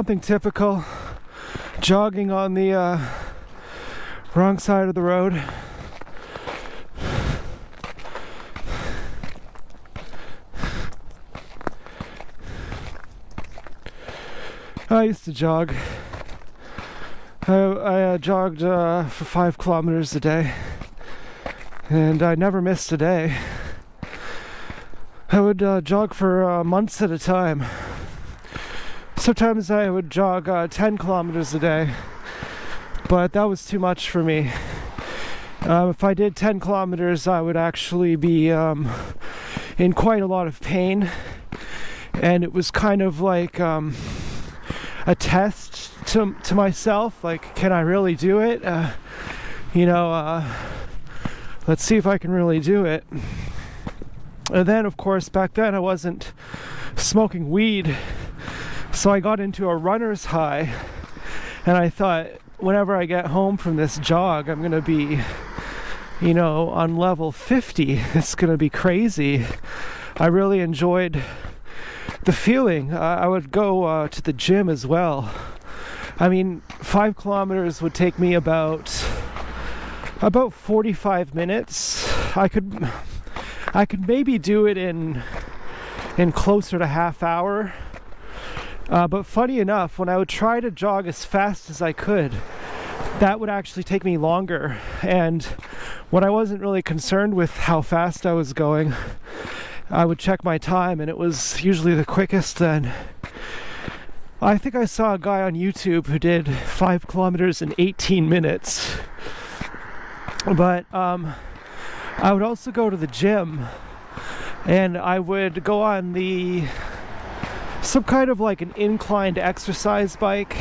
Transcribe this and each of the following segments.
something typical. Jogging on the wrong side of the road. I used to jog. I jogged for 5 kilometers a day, and I never missed a day. I would jog for months at a time. Sometimes I would jog 10 kilometers a day, but that was too much for me. If I did 10 kilometers, I would actually be in quite a lot of pain, and it was kind of like a test to myself, like, can I really do it? Let's see if I can really do it. And then, of course, back then I wasn't smoking weed, so I got into a runner's high, and I thought, whenever I get home from this jog, I'm gonna be, on level 50. It's gonna be crazy. I really enjoyed the feeling. I would go to the gym as well. 5 kilometers would take me about 45 minutes. I could maybe do it in closer to half hour. But funny enough, when I would try to jog as fast as I could, that would actually take me longer. And when I wasn't really concerned with how fast I was going, I would check my time, and it was usually the quickest then. I think I saw a guy on YouTube who did 5 kilometers in 18 minutes. But I would also go to the gym, and I would go on some kind of like an inclined exercise bike,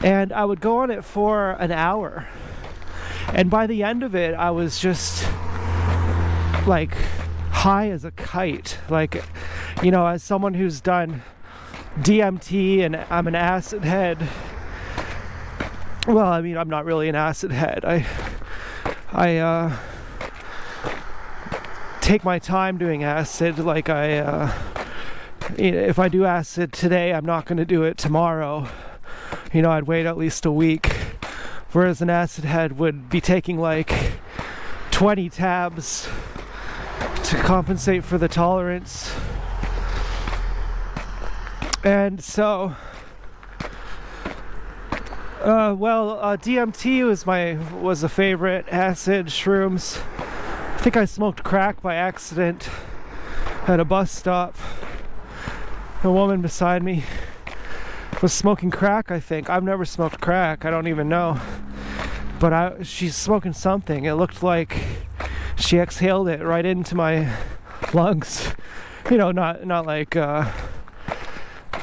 and I would go on it for an hour. And by the end of it, I was just like high as a kite. Like, as someone who's done DMT and I'm an acid head. Well, I'm not really an acid head. I take my time doing acid. Like if I do acid today, I'm not going to do it tomorrow. I'd wait at least a week. Whereas an acid head would be taking like 20 tabs to compensate for the tolerance. And so, DMT was a favorite. Acid, shrooms. I think I smoked crack by accident at a bus stop. A woman beside me was smoking crack, I think. I've never smoked crack. I don't even know. But she's smoking something. It looked like she exhaled it right into my lungs. Not like...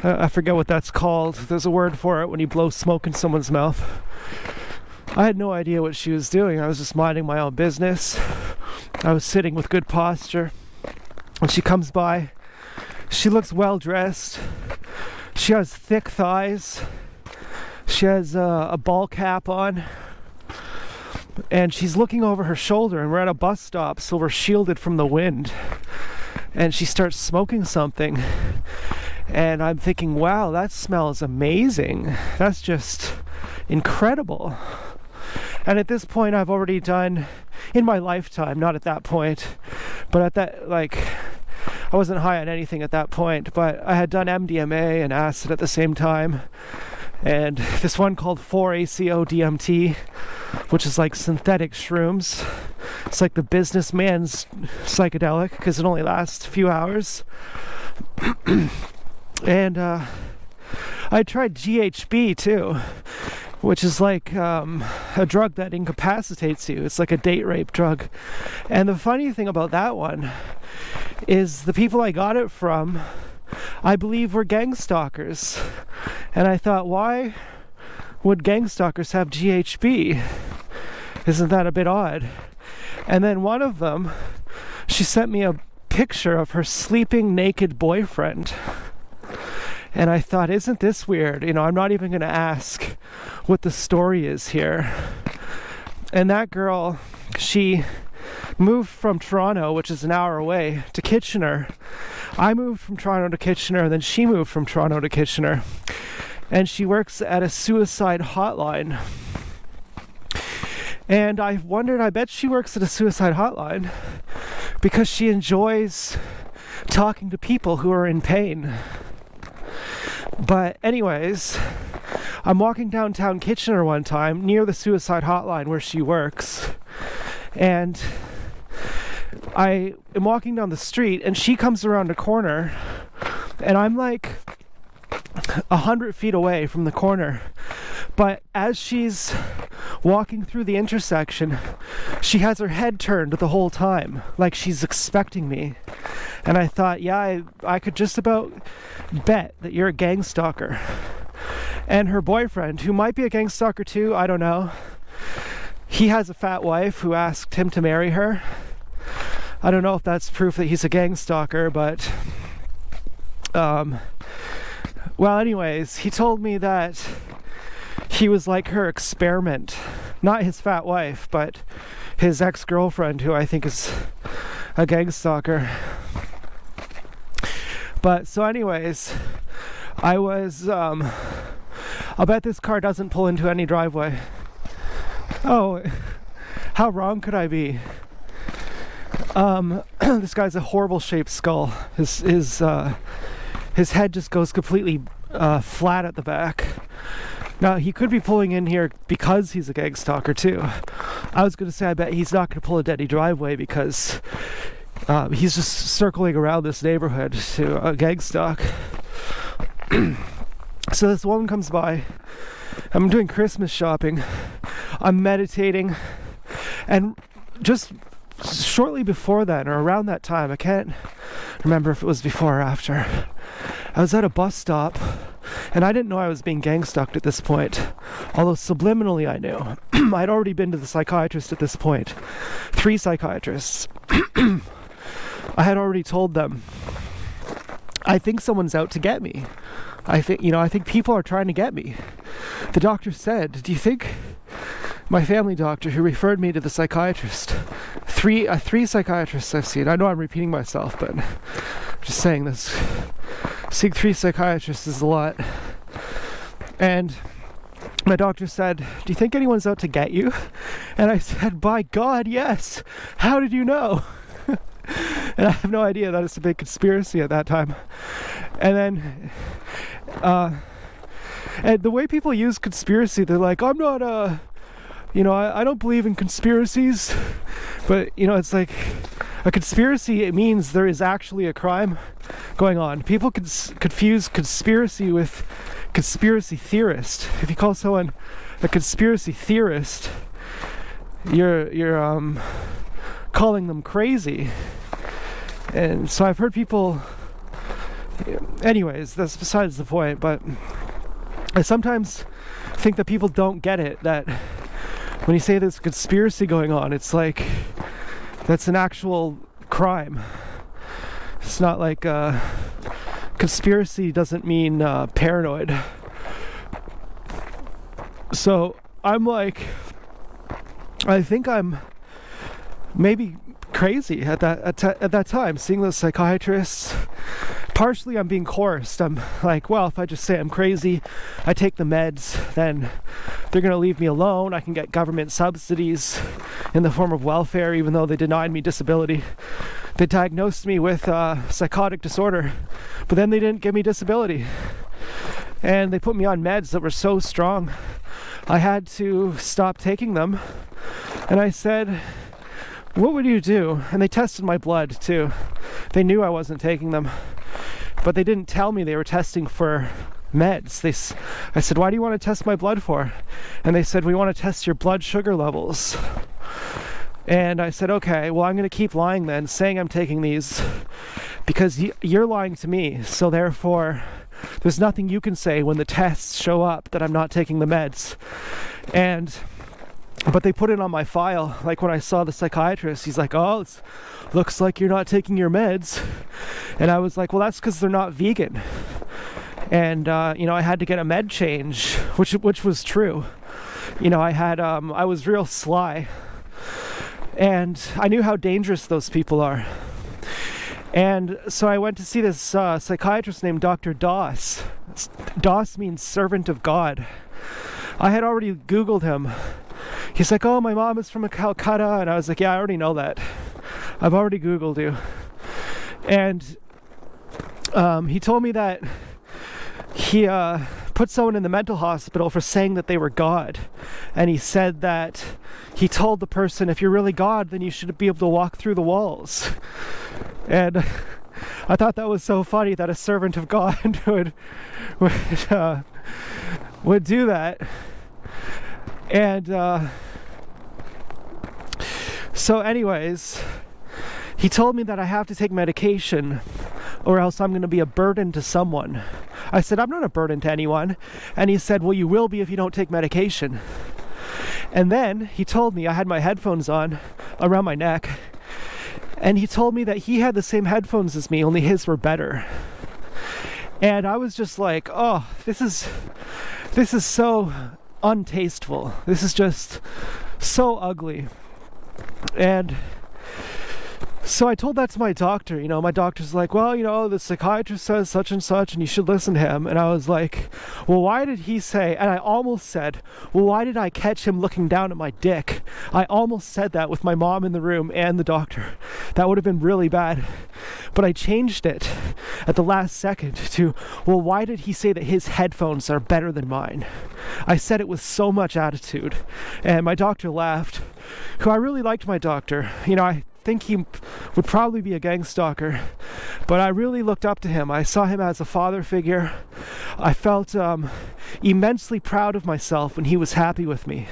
I forget what that's called. There's a word for it when you blow smoke in someone's mouth. I had no idea what she was doing. I was just minding my own business. I was sitting with good posture. When she comes by, she looks well dressed. She has thick thighs. She has a ball cap on. And she's looking over her shoulder, and we're at a bus stop, so we're shielded from the wind. And she starts smoking something. And I'm thinking, wow, that smells amazing. That's just incredible. And at this point, I've already done, in my lifetime, not at that point, but at that, I wasn't high on anything at that point, but I had done MDMA and acid at the same time. And this one called 4-ACO-DMT, which is like synthetic shrooms. It's like the businessman's psychedelic, because it only lasts a few hours. And I tried GHB too, which is like a drug that incapacitates you. It's like a date rape drug. And the funny thing about that one is the people I got it from, I believe, were gangstalkers. And I thought, why would gangstalkers have GHB? Isn't that a bit odd? And then one of them, she sent me a picture of her sleeping naked boyfriend. And I thought, isn't this weird? I'm not even going to ask what the story is here. And that girl, she moved from Toronto, which is an hour away, to Kitchener. I moved from Toronto to Kitchener, and then she moved from Toronto to Kitchener. and she works at a suicide hotline. And I wondered, I bet she works at a suicide hotline because she enjoys talking to people who are in pain. But anyways, I'm walking downtown Kitchener one time near the suicide hotline where she works, and I am walking down the street and she comes around a corner, and I'm like 100 feet away from the corner. But as she's walking through the intersection, she has her head turned the whole time, like she's expecting me. And I thought, yeah, I could just about bet that you're a gang stalker. And her boyfriend, who might be a gang stalker too, I don't know, he has a fat wife who asked him to marry her. I don't know if that's proof that he's a gang stalker, but well, anyways, he told me that he was like her experiment. Not his fat wife, but his ex-girlfriend, who I think is a gang stalker. But so anyways, I was, I'll bet this car doesn't pull into any driveway. Oh, how wrong could I be? This guy's a horrible shaped skull. His head just goes completely flat at the back. Now, he could be pulling in here because he's a gang stalker too. I was going to say, I bet he's not going to pull a deady driveway because he's just circling around this neighborhood to gang stalk. So this woman comes by. I'm doing Christmas shopping. I'm meditating. And just shortly before then, or around that time, I can't remember if it was before or after, I was at a bus stop, and I didn't know I was being gang stalked at this point, although subliminally I knew. I'd already been to the psychiatrist at this point. 3 psychiatrists. I had already told them, I think someone's out to get me. I think people are trying to get me. The doctor said, do you think, my family doctor who referred me to the psychiatrist, three psychiatrists I've seen, I know I'm repeating myself, but I'm just saying this, seeing 3 psychiatrists is a lot. And my doctor said, do you think anyone's out to get you? And I said, by God, yes. How did you know? And I have no idea that it's a big conspiracy at that time. And then and the way people use conspiracy, they're like, I'm not I don't believe in conspiracies. But it's like a conspiracy, it means there is actually a crime going on. People confuse conspiracy with conspiracy theorist. If you call someone a conspiracy theorist, you're calling them crazy. And so I've heard people, anyways, that's besides the point, but I sometimes think that people don't get it, that when you say there's a conspiracy going on, it's like that's an actual crime. It's not like conspiracy doesn't mean paranoid. So I'm like, I think I'm maybe crazy at that time, seeing those psychiatrists. Partially I'm being coerced. I'm like, well, if I just say I'm crazy, I take the meds, then they're going to leave me alone. I can get government subsidies in the form of welfare, even though they denied me disability. They diagnosed me with psychotic disorder, but then they didn't give me disability. And they put me on meds that were so strong, I had to stop taking them. And I said, what would you do? And they tested my blood too. They knew I wasn't taking them, but they didn't tell me they were testing for meds. I said, why do you want to test my blood for? And they said, we want to test your blood sugar levels. And I said, okay, well, I'm going to keep lying then, saying I'm taking these because you're lying to me. So therefore, there's nothing you can say when the tests show up that I'm not taking the meds. But they put it on my file. Like when I saw the psychiatrist, he's like, oh, it looks like you're not taking your meds. And I was like, well, that's because they're not vegan. And, I had to get a med change, which was true. I was real sly. And I knew how dangerous those people are. And so I went to see this psychiatrist named Dr. Doss. Doss means servant of God. I had already Googled him. He's like, oh, my mom is from Calcutta. And I was like, yeah, I already know that. I've already Googled you. And he told me that he put someone in the mental hospital for saying that they were God. And he said that he told the person, if you're really God, then you should be able to walk through the walls. And I thought that was so funny that a servant of God would do that. And so anyways, he told me that I have to take medication or else I'm going to be a burden to someone. I said, I'm not a burden to anyone. And he said, well, you will be if you don't take medication. And then he told me, I had my headphones on around my neck, and he told me that he had the same headphones as me, only his were better. And I was just like, oh, this is so untasteful. This is just so ugly. And so I told that to my doctor. My doctor's like, well, the psychiatrist says such and such and you should listen to him. And I was like, well, why did he say, and I almost said, well, why did I catch him looking down at my dick? I almost said that with my mom in the room and the doctor. That would have been really bad. But I changed it at the last second to, well, why did he say that his headphones are better than mine? I said it with so much attitude. And my doctor laughed, who I really liked my doctor. I think he would probably be a gang stalker, but I really looked up to him. I saw him as a father figure. I felt immensely proud of myself when he was happy with me.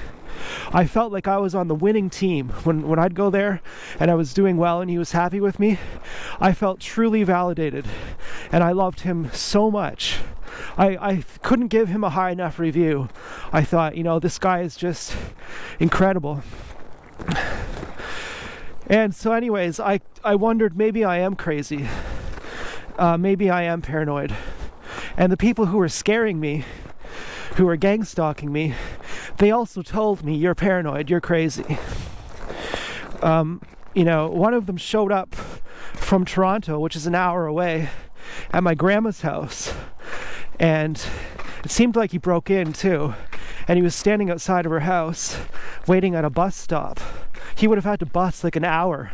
I felt like I was on the winning team. When I'd go there and I was doing well and he was happy with me, I felt truly validated, and I loved him so much. I couldn't give him a high enough review. I thought, this guy is just incredible. And so anyways, I wondered, maybe I am crazy. Maybe I am paranoid. And the people who were scaring me, who were gang stalking me, they also told me, you're paranoid, you're crazy. One of them showed up from Toronto, which is an hour away, at my grandma's house. And it seemed like he broke in too. And he was standing outside of her house, waiting at a bus stop. He would have had to bus like an hour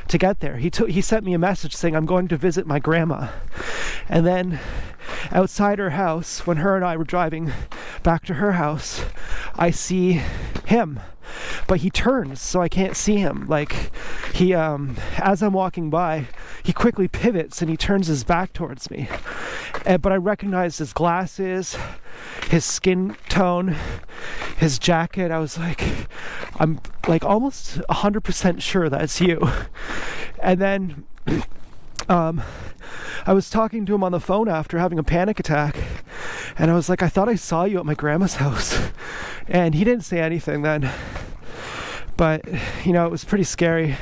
to get there. He sent me a message saying, I'm going to visit my grandma. And then outside her house, when her and I were driving back to her house, I see him. But he turns, so I can't see him. Like, he, as I'm walking by, he quickly pivots and he turns his back towards me. But I recognized his glasses, his skin tone, his jacket. I was like, I'm like almost 100% sure that's you. And then I was talking to him on the phone after having a panic attack, and I was like, I thought I saw you at my grandma's house. And he didn't say anything then, but it was pretty scary.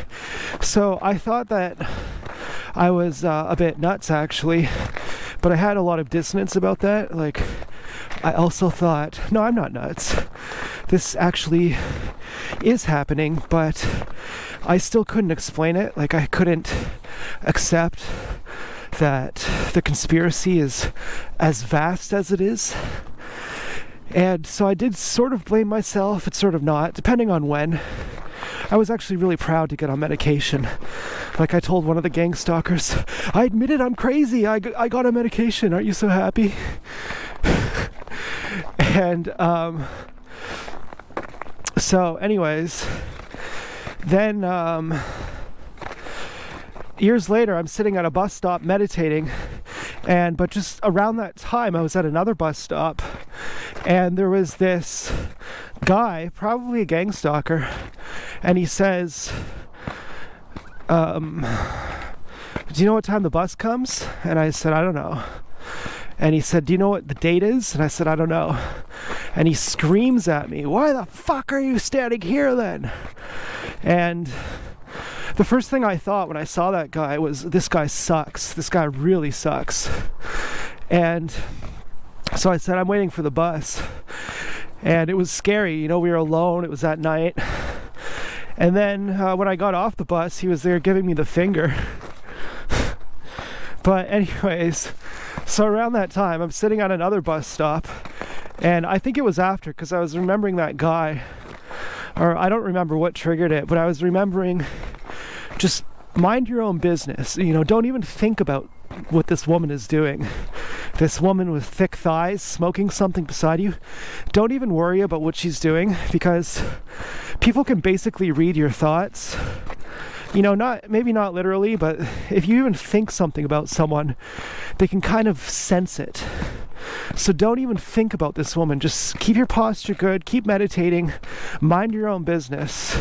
So I thought that I was a bit nuts, actually, but I had a lot of dissonance about that. Like, I also thought, no, I'm not nuts. This actually is happening, but I still couldn't explain it. Like, I couldn't accept that the conspiracy is as vast as it is. And so I did sort of blame myself, but sort of not, depending on when. I was actually really proud to get on medication. Like I told one of the gang stalkers, I admitted I'm crazy, I got on medication, aren't you so happy? And so anyways, then years later I'm sitting at a bus stop meditating, but just around that time I was at another bus stop, and there was this guy, probably a gang stalker, and he says, do you know what time the bus comes? And I said, I don't know. And he said, do you know what the date is? And I said, I don't know. And he screams at me, why the fuck are you standing here then? And the first thing I thought when I saw that guy was, this guy sucks. This guy really sucks. And so I said, I'm waiting for the bus. And it was scary. We were alone. It was at night. And then when I got off the bus, he was there giving me the finger. But anyways, so around that time, I'm sitting at another bus stop, and I think it was after, because I was remembering that guy, or I don't remember what triggered it, but I was remembering just mind your own business. You know, don't even think about what this woman is doing. This woman with thick thighs smoking something beside you, don't even worry about what she's doing, because people can basically read your thoughts. You know, maybe not literally, but if you even think something about someone, they can kind of sense it. So don't even think about this woman. Just keep your posture good, keep meditating, mind your own business.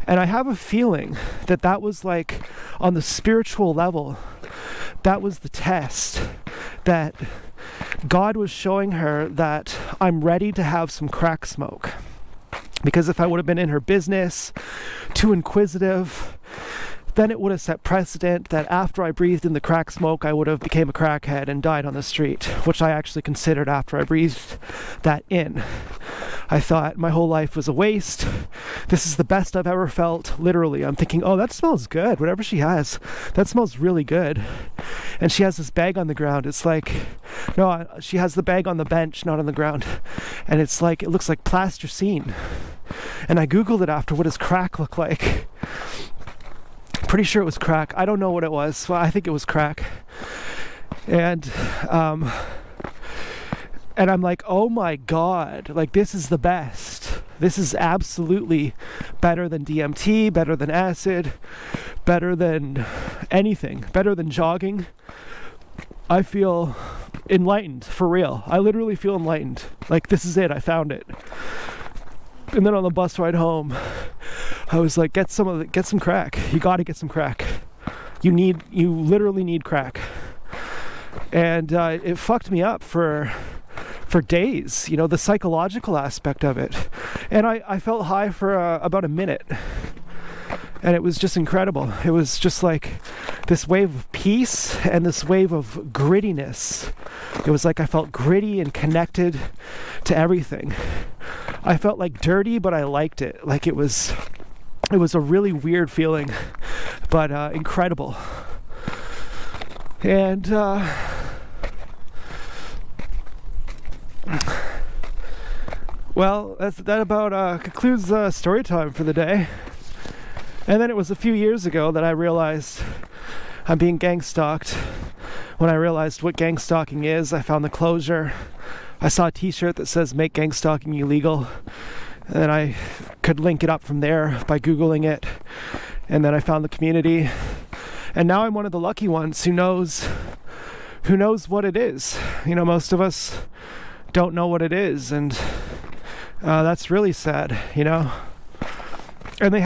And I have a feeling that that was like, on the spiritual level, that was the test, that God was showing her that I'm ready to have some crack smoke. Because if I would have been in her business, too inquisitive, then it would have set precedent that after I breathed in the crack smoke, I would have became a crackhead and died on the street, which I actually considered after I breathed that in. I thought my whole life was a waste. This is the best I've ever felt. Literally, I'm thinking, oh, that smells good. Whatever she has, that smells really good. And she has this bag on the ground. It's like, no, she has the bag on the bench, not on the ground. And it's like, it looks like plasticine. And I Googled it after, what does crack look like? Pretty sure it was crack. I don't know what it was. Well, I think it was crack. And I'm like, oh my God, like this is the best. This is absolutely better than DMT, better than acid, better than anything, better than jogging. I feel enlightened, for real. I literally feel enlightened. Like, this is it, I found it. And then on the bus ride home, I was like, get some crack. You gotta get some crack. You literally need crack. And it fucked me up for days, you know, the psychological aspect of it. And I felt high for about a minute. And it was just incredible. It was just like this wave of peace and this wave of grittiness. It was like I felt gritty and connected to everything. I felt like dirty, but I liked it. Like it was a really weird feeling, but incredible. And well, that about concludes story time for the day. And then it was a few years ago that I realized I'm being gangstalked. When I realized what gangstalking is, I found the closure. I saw a t-shirt that says "Make gangstalking illegal," and I could link it up from there by Googling it. And then I found the community, and now I'm one of the lucky ones who knows what it is. You know, most of us don't know what it is, and that's really sad, you know. And they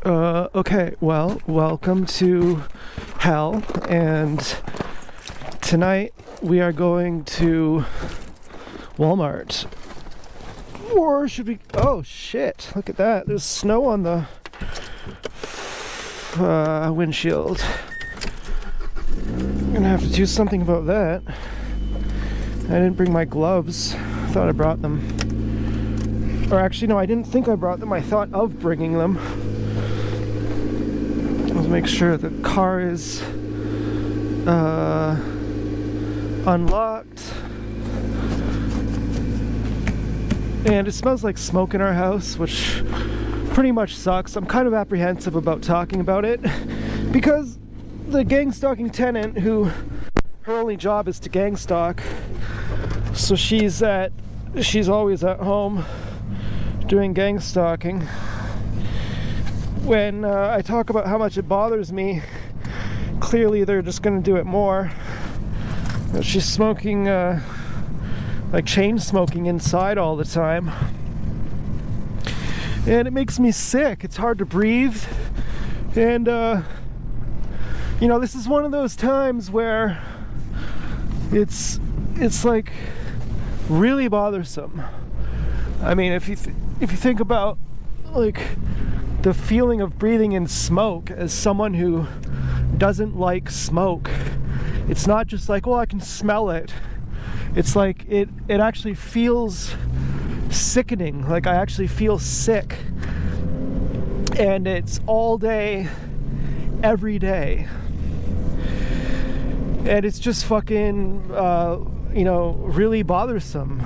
okay, well, welcome to hell, and tonight we are going to Walmart. Or should we... Oh shit, look at that, there's snow on the windshield. I'm gonna have to do something about that. I didn't bring my gloves. Thought I brought them. Or actually, no, I didn't think I brought them. I thought of bringing them. Let's make sure the car is unlocked. And it smells like smoke in our house, which pretty much sucks. I'm kind of apprehensive about talking about it because the gangstalking tenant, who her only job is to gangstalk, so she's always at home doing gangstalking. When I talk about how much it bothers me, clearly they're just going to do it more. She's smoking, like chain smoking inside all the time. And it makes me sick. It's hard to breathe. And, you know, this is one of those times where it's like really bothersome. I mean, if you think about like the feeling of breathing in smoke as someone who doesn't like smoke, it's not just like, well, I can smell it. It's like it actually feels sickening. Like I actually feel sick, and it's all day, every day. And it's just fucking, really bothersome.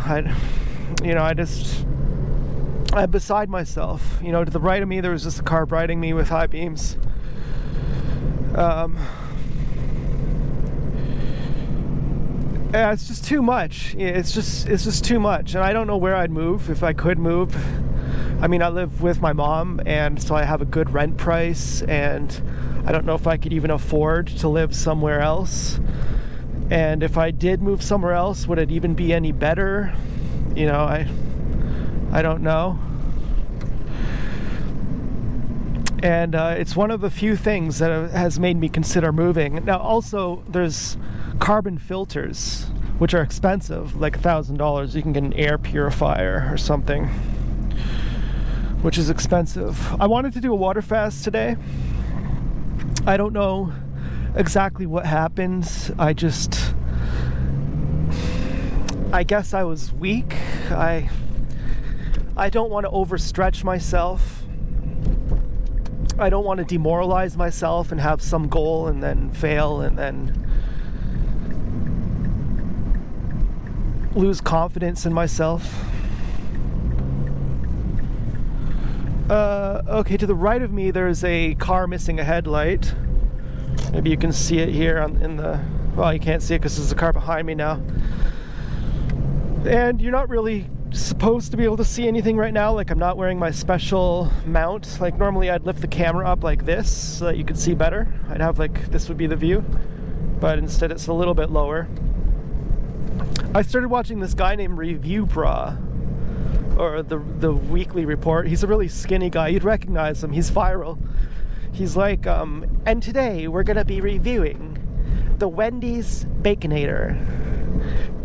I'm beside myself. To the right of me, there was just a car riding me with high beams. Yeah, it's just too much. It's just too much, and I don't know where I'd move if I could move. I mean, I live with my mom, and so I have a good rent price, and I don't know if I could even afford to live somewhere else. And if I did move somewhere else, would it even be any better? I don't know. And it's one of the few things that has made me consider moving. Now, also, there's carbon filters, which are expensive, like $1,000. You can get an air purifier or something, which is expensive. I wanted to do a water fast today. I don't know exactly what happened. I guess I was weak. I don't want to overstretch myself. I don't want to demoralize myself and have some goal and then fail and then lose confidence in myself. Okay, to the right of me there's a car missing a headlight. Maybe you can see it here well, you can't see it because there's a car behind me now. And you're not really supposed to be able to see anything right now. Like, I'm not wearing my special mount. Like, normally I'd lift the camera up like this so that you could see better. I'd have this would be the view, but instead it's a little bit lower. I started watching this guy named Review Bra, or the weekly report. He's a really skinny guy. You'd recognize him. He's viral. He's like, and today we're gonna be reviewing the Wendy's Baconator.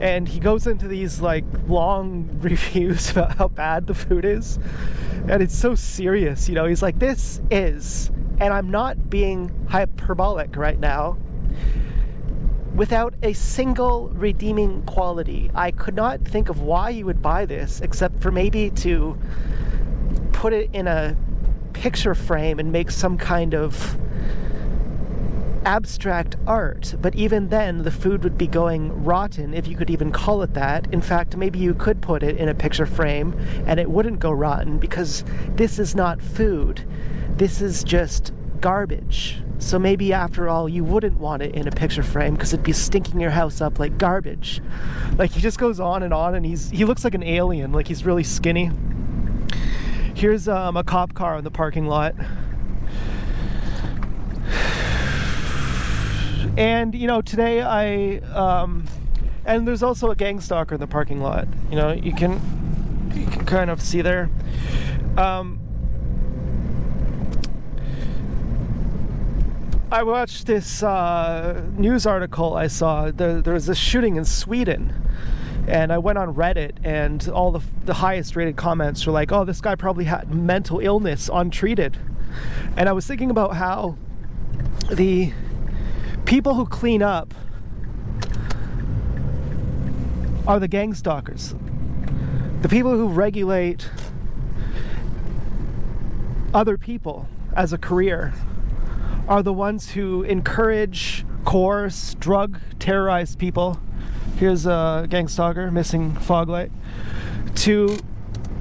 And he goes into these long reviews about how bad the food is, and it's so serious. He's like, this is, and I'm not being hyperbolic right now, without a single redeeming quality. I could not think of why you would buy this except for maybe to put it in a picture frame and make some kind of abstract art, but even then the food would be going rotten, if you could even call it that. In fact, maybe you could put it in a picture frame and it wouldn't go rotten, because this is not food. This is just garbage. So maybe after all you wouldn't want it in a picture frame, because it'd be stinking your house up like garbage. He just goes on, and he looks like an alien. He's really skinny. Here's a cop car in the parking lot. And today and there's also a gang stalker in the parking lot. You can kind of see there. I watched this news article I saw. There was a shooting in Sweden, and I went on Reddit, and all the highest rated comments were like, oh, this guy probably had mental illness untreated. And I was thinking about how the people who clean up are the gang stalkers. The people who regulate other people as a career are the ones who encourage, coerce, drug, terrorize people. Here's a gang stalker, missing fog light, to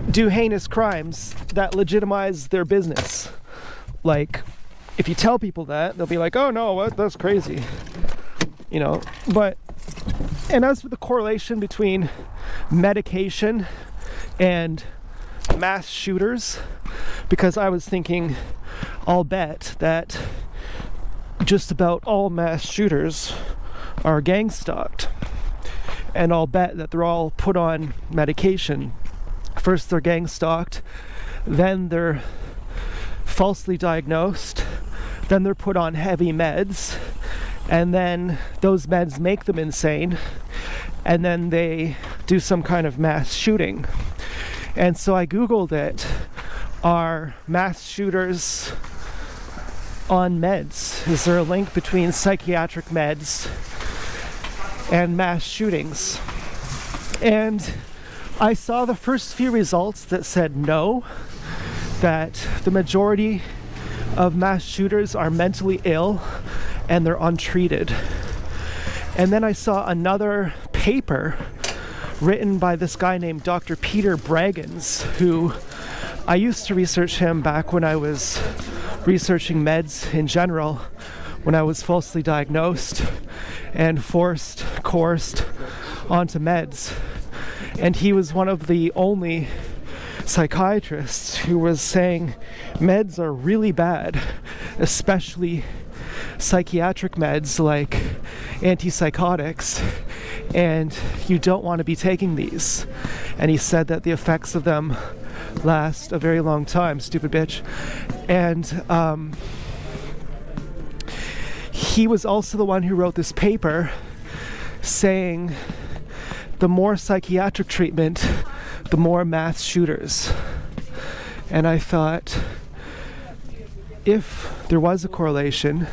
do heinous crimes that legitimize their business. If you tell people that, they'll be like, oh no, what? That's crazy. But, and as for the correlation between medication and mass shooters, because I was thinking, I'll bet that just about all mass shooters are gang stalked. And I'll bet that they're all put on medication. First they're gang stalked, then they're falsely diagnosed, then they're put on heavy meds, and then those meds make them insane, and then they do some kind of mass shooting. And so I googled it. Are mass shooters on meds? Is there a link between psychiatric meds and mass shootings? And I saw the first few results that said no, that the majority of mass shooters are mentally ill and they're untreated. And then I saw another paper written by this guy named Dr. Peter Braggins, who I used to research him back when I was researching meds in general, when I was falsely diagnosed and coerced onto meds. And he was one of the only psychiatrists who was saying meds are really bad, especially psychiatric meds like antipsychotics, and you don't want to be taking these. And he said that the effects of them last a very long time, stupid bitch. And he was also the one who wrote this paper saying the more psychiatric treatment, the more mass shooters. And I thought, if there was a correlation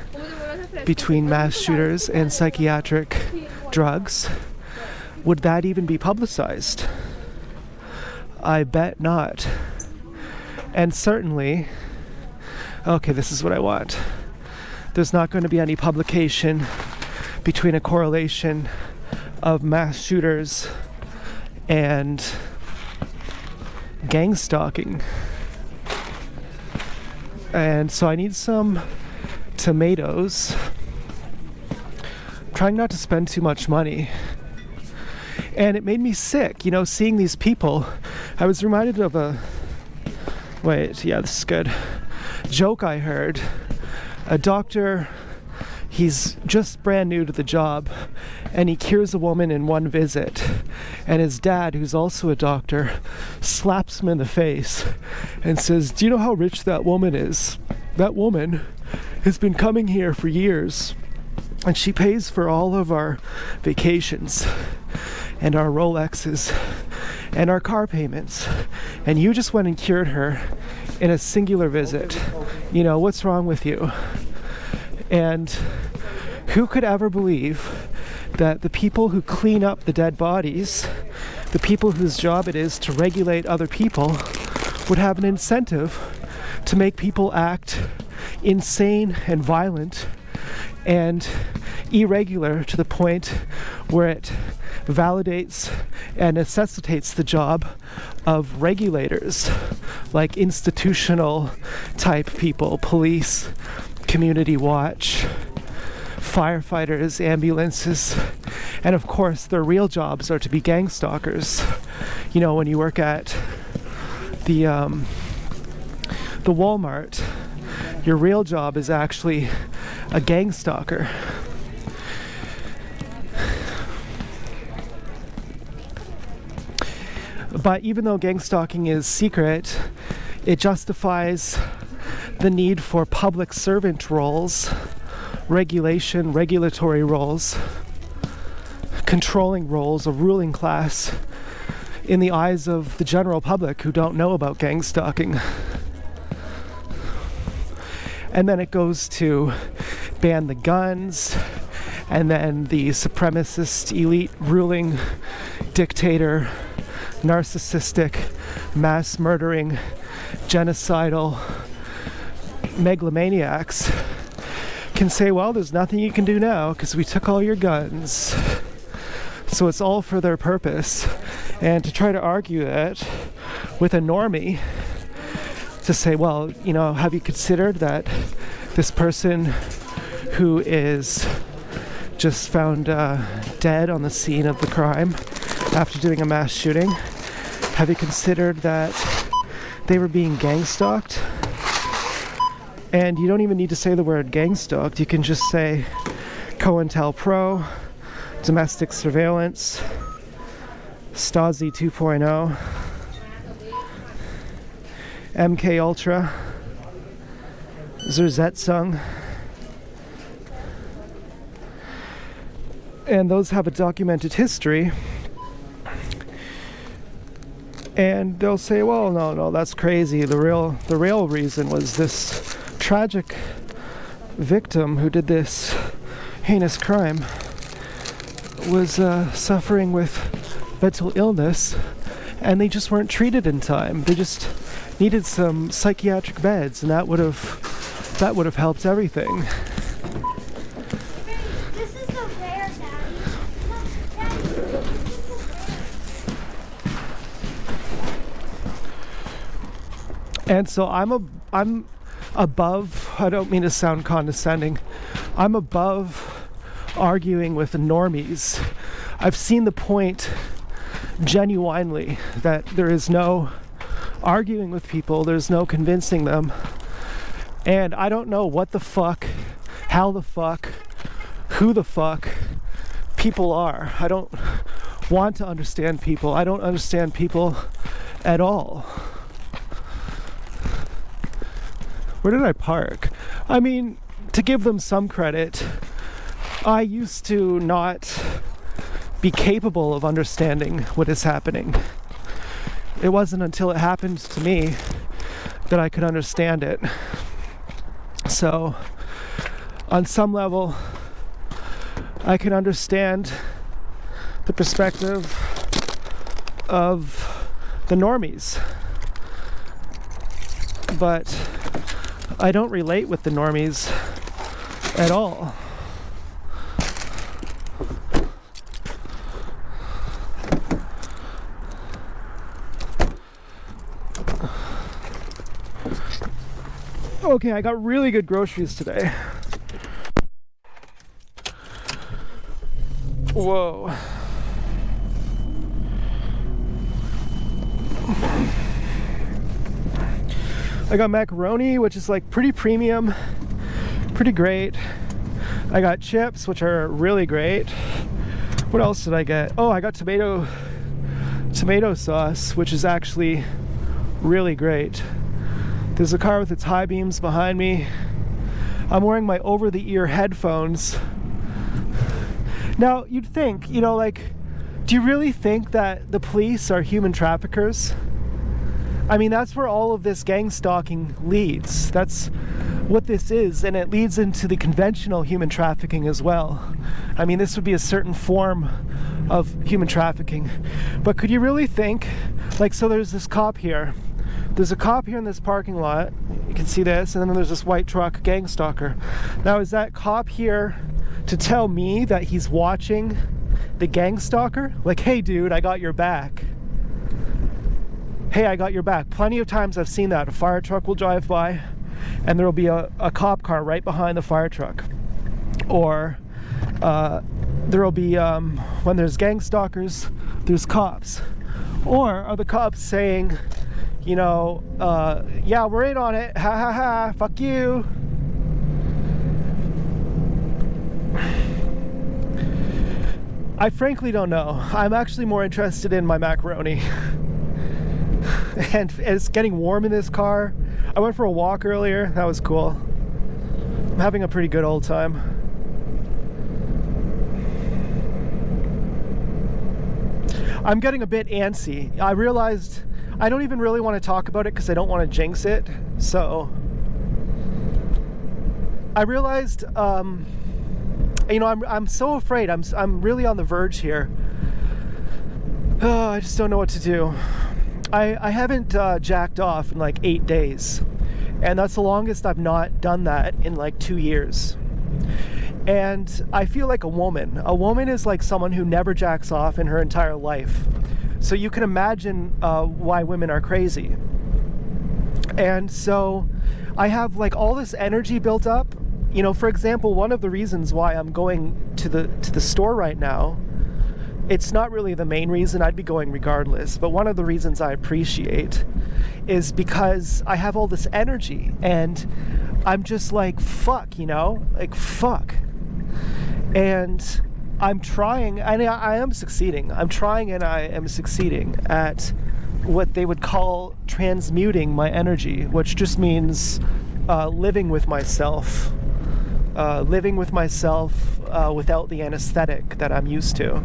between mass shooters and psychiatric drugs, would that even be publicized? I bet not. And certainly, okay, this is what I want. There's not going to be any publication between a correlation of mass shooters and gang stalking. And so I need some tomatoes. I'm trying not to spend too much money. And it made me sick, seeing these people. I was reminded of this is good. Joke I heard. A doctor, he's just brand new to the job, and he cures a woman in one visit. And his dad, who's also a doctor, slaps him in the face and says, "Do you know how rich that woman is? That woman has been coming here for years, and she pays for all of our vacations and our Rolexes and our car payments. And you just went and cured her in a singular visit. What's wrong with you?" And who could ever believe that the people who clean up the dead bodies, the people whose job it is to regulate other people, would have an incentive to make people act insane and violent and irregular to the point where it validates and necessitates the job of regulators, like institutional type people, police, community watch, firefighters, ambulances, and of course their real jobs are to be gang stalkers. When you work at the Walmart, your real job is actually a gang stalker. But even though gang stalking is secret, it justifies the need for public servant roles, regulatory roles, controlling roles, a ruling class in the eyes of the general public who don't know about gang stalking. And then it goes to ban the guns, and then the supremacist elite ruling dictator, narcissistic, mass murdering, genocidal megalomaniacs can say, well, there's nothing you can do now because we took all your guns. So it's all for their purpose. And to try to argue that with a normie, to say, well, have you considered that this person who is just found dead on the scene of the crime after doing a mass shooting, have you considered that they were being gang stalked? And you don't even need to say the word gang stalked. You can just say COINTELPRO, domestic surveillance, Stasi 2.0, MK Ultra, Zerzetzung. And those have a documented history. And they'll say, well, no, that's crazy. The real reason was this tragic victim who did this heinous crime was suffering with mental illness, and they just weren't treated in time. They just needed some psychiatric beds, and that would have helped everything. This is the bear, Daddy. And so I'm above, I don't mean to sound condescending, I'm above arguing with the normies. I've seen the point genuinely that there is no arguing with people, there's no convincing them. And I don't know what the fuck, how the fuck, who the fuck people are. I don't want to understand people. I don't understand people at all. Where did I park? I mean, to give them some credit, I used to not be capable of understanding what is happening. It wasn't until it happened to me that I could understand it. So, on some level, I can understand the perspective of the normies. But I don't relate with the normies at all. Okay, I got really good groceries today. Whoa. I got macaroni, which is like pretty premium, pretty great. I got chips, which are really great. What else did I get? Oh, I got tomato sauce, which is actually really great. There's a car with its high beams behind me. I'm wearing my over-the-ear headphones. Now, you'd think, you know, like, do you really think that the police are human traffickers? I mean, that's where all of this gang stalking leads. That's what this is, and it leads into the conventional human trafficking as well. I mean, this would be a certain form of human trafficking. But could you really think, like, so there's this cop here. There's a cop here in this parking lot. You can see this, and then there's this white truck gang stalker. Now, is that cop here to tell me that he's watching the gang stalker? Like, hey dude, I got your back. Hey, I got your back. Plenty of times I've seen that. A fire truck will drive by and there'll be a cop car right behind the fire truck. Or there'll be, when there's gang stalkers, there's cops. Or are the cops saying, you know, yeah, we're in on it, ha ha ha, fuck you. I frankly don't know. I'm actually more interested in my macaroni. And it's getting warm in this car. I went for a walk earlier, that was cool. I'm having a pretty good old time. I'm getting a bit antsy. I realized I don't even really want to talk about it because I don't want to jinx it. So I realized, you know, I'm so afraid. I'm really on the verge here. Oh, I just don't know what to do. I haven't jacked off in like 8 days, and that's the longest I've not done that in like 2 years. And I feel like a woman. A woman is like someone who never jacks off in her entire life. So you can imagine why women are crazy. And so I have like all this energy built up. You know, for example, one of the reasons why I'm going to the store right now, it's not really the main reason, I'd be going regardless, but one of the reasons I appreciate is because I have all this energy and I'm just like, fuck, you know, like fuck. And I'm trying, and I am succeeding. I'm trying and I am succeeding at what they would call transmuting my energy, which just means living with myself. Living with myself without the anesthetic that I'm used to.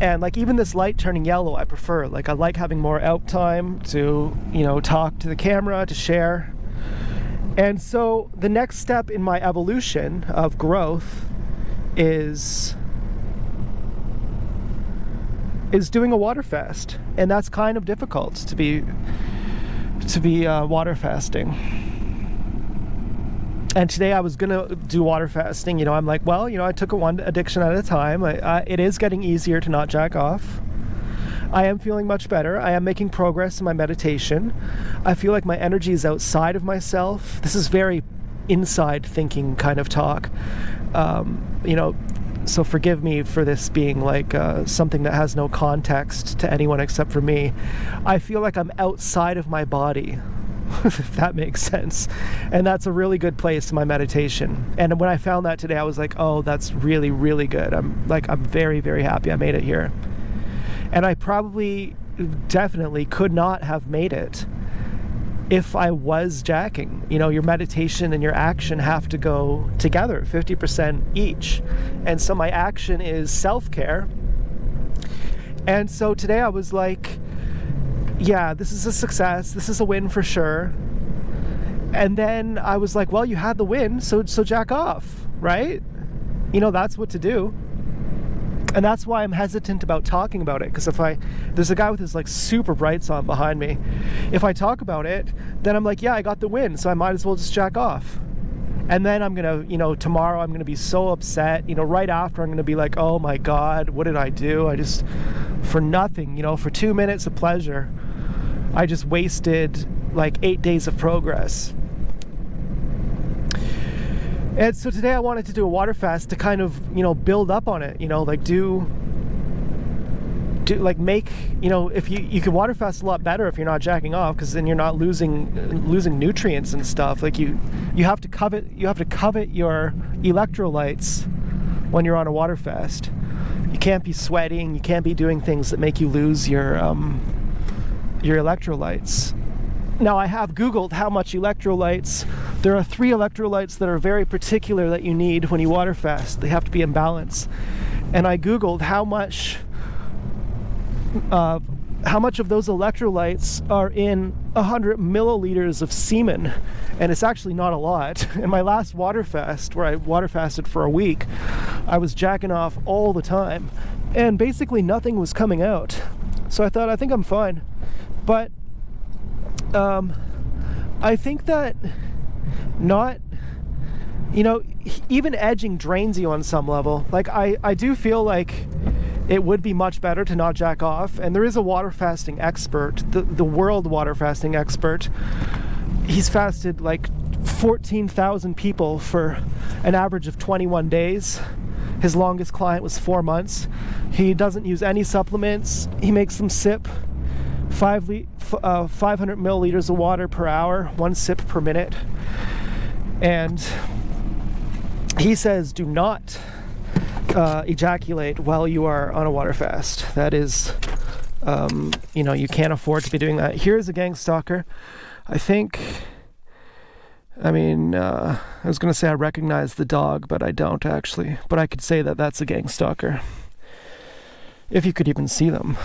And like even this light turning yellow, I prefer. Like I like having more out time to, you know, talk to the camera, to share. And so the next step in my evolution of growth is doing a water fast. And that's kind of difficult to be water fasting. And today I was gonna do water fasting. You know, I'm like, well, you know, I took it one addiction at a time. It is getting easier to not jack off. I am feeling much better. I am making progress in my meditation. I feel like my energy is outside of myself. This is very inside thinking kind of talk. So forgive me for this being like something that has no context to anyone except for me. I feel like I'm outside of my body, if that makes sense. And that's a really good place in my meditation. And when I found that today, I was like, oh, that's really, really good. I'm very, very happy I made it here. And I definitely could not have made it if I was jacking. Your meditation and your action have to go together, 50% each. And so my action is self-care. And so today I was like, yeah, this is a success. This is a win for sure. And then I was like, well, you had the win, so jack off, right? That's what to do. And that's why I'm hesitant about talking about it, because there's a guy with his like super brights on behind me. If I talk about it, then I'm like, yeah, I got the win, so I might as well just jack off. And then I'm gonna, tomorrow I'm gonna be so upset, right after I'm gonna be like, oh my God, what did I do? I just, for nothing, for 2 minutes of pleasure, I just wasted like 8 days of progress. And so today I wanted to do a water fast to kind of, build up on it, like make, if you can water fast a lot better if you're not jacking off, because then you're not losing nutrients and stuff. Like you have to covet your electrolytes when you're on a water fast. You can't be sweating, you can't be doing things that make you lose your electrolytes. Now, I have Googled how much electrolytes. There are 3 electrolytes that are very particular that you need when you water fast. They have to be in balance. And I Googled how much of those electrolytes are in 100 milliliters of semen. And it's actually not a lot. In my last water fast, where I water fasted for a week, I was jacking off all the time. And basically nothing was coming out. So I thought, I think I'm fine. But I think that even edging drains you on some level. Like I do feel like it would be much better to not jack off. And there is a water fasting expert, the world water fasting expert. He's fasted like 14,000 people for an average of 21 days. His longest client was 4 months. He doesn't use any supplements. He makes them sip 500 milliliters of water per hour, 1 sip per minute. And he says, do not ejaculate while you are on a water fast. That is, you can't afford to be doing that. Here's a gangstalker. I was going to say I recognize the dog, but I don't actually. But I could say that that's a gangstalker. If you could even see them.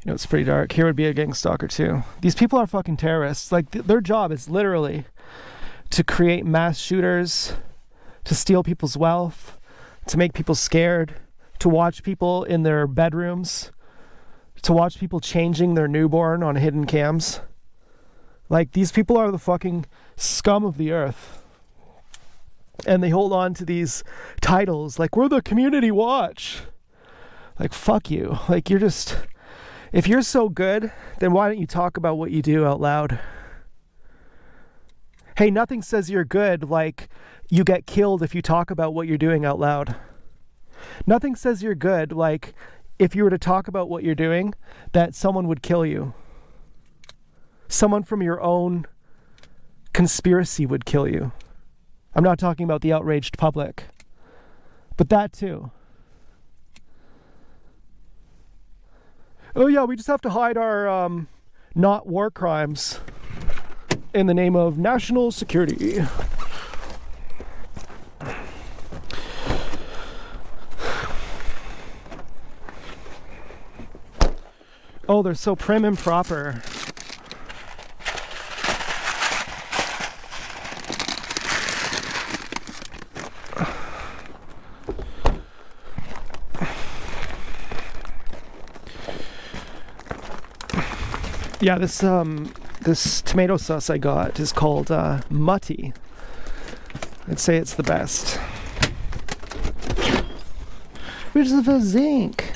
It's pretty dark. Here would be a gangstalker too. These people are fucking terrorists. Like, their job is literally to create mass shooters, to steal people's wealth, to make people scared, to watch people in their bedrooms, to watch people changing their newborn on hidden cams. Like, these people are the fucking scum of the earth. And they hold on to these titles like, we're the community watch. Like, fuck you. Like, if you're so good, then why don't you talk about what you do out loud? Hey, nothing says you're good like you get killed if you talk about what you're doing out loud. Nothing says you're good like if you were to talk about what you're doing, that someone would kill you. Someone from your own conspiracy would kill you. I'm not talking about the outraged public, but that too. Oh yeah, we just have to hide our not war crimes in the name of national security. Oh, they're so prim and proper. Yeah, this tomato sauce I got is called Mutty. I'd say it's the best. Which is for zinc.